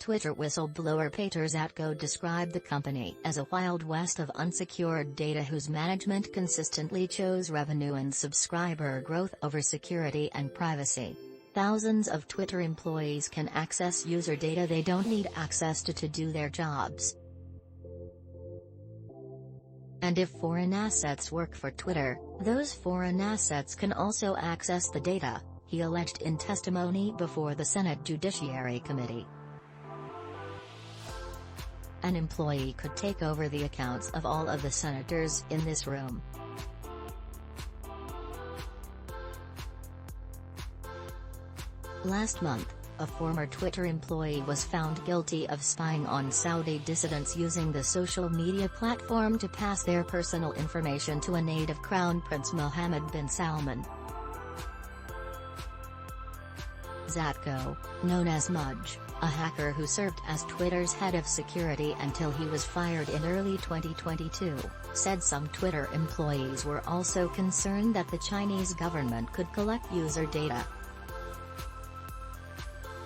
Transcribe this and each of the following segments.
Twitter whistleblower Peter Zatko described the company as a wild west of unsecured data whose management consistently chose revenue and subscriber growth over security and privacy. Thousands of Twitter employees can access user data they don't need access to do their jobs. And if foreign assets work for Twitter, those foreign assets can also access the data, he alleged in testimony before the Senate Judiciary Committee. An employee could take over the accounts of all of the senators in this room. Last month, a former Twitter employee was found guilty of spying on Saudi dissidents using the social media platform to pass their personal information to a native Crown Prince Mohammed bin Salman. Zatko, known as Mudge, a hacker who served as Twitter's head of security until he was fired in early 2022, said some Twitter employees were also concerned that the Chinese government could collect user data.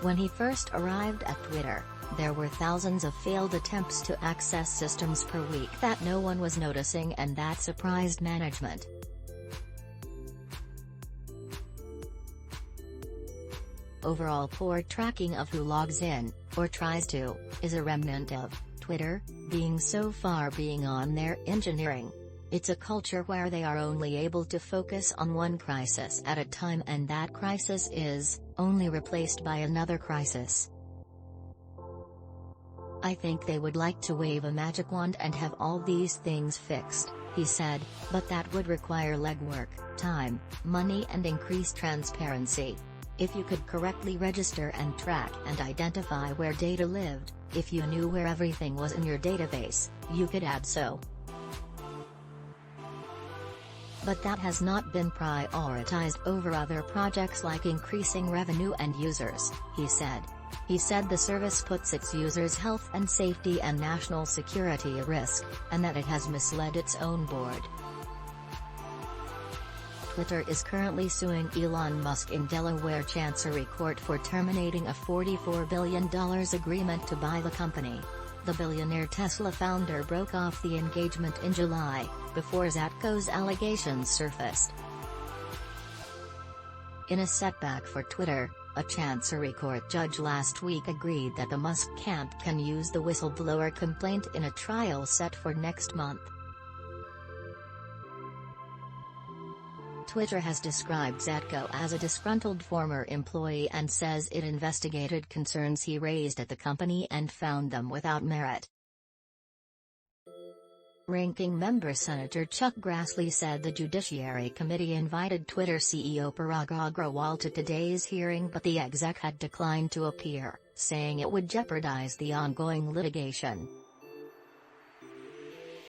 When he first arrived at Twitter, there were thousands of failed attempts to access systems per week that no one was noticing, and that surprised management. Overall poor tracking of who logs in, or tries to, is a remnant of Twitter being so far on their engineering. It's a culture where they are only able to focus on one crisis at a time, and that crisis is only replaced by another crisis. I think they would like to wave a magic wand and have all these things fixed, he said, but that would require legwork, time, money and increased transparency. If you could correctly register and track and identify where data lived, if you knew where everything was in your database, you could add so. But that has not been prioritized over other projects like increasing revenue and users, he said. He said the service puts its users' health and safety and national security at risk, and that it has misled its own board. Twitter is currently suing Elon Musk in Delaware Chancery Court for terminating a $44 billion agreement to buy the company. The billionaire Tesla founder broke off the engagement in July, before Zatko's allegations surfaced. In a setback for Twitter, a Chancery Court judge last week agreed that the Musk camp can use the whistleblower complaint in a trial set for next month. Twitter has described Zatko as a disgruntled former employee and says it investigated concerns he raised at the company and found them without merit. Ranking member Senator Chuck Grassley said the Judiciary Committee invited Twitter CEO Parag Agrawal to today's hearing, but the exec had declined to appear, saying it would jeopardize the ongoing litigation.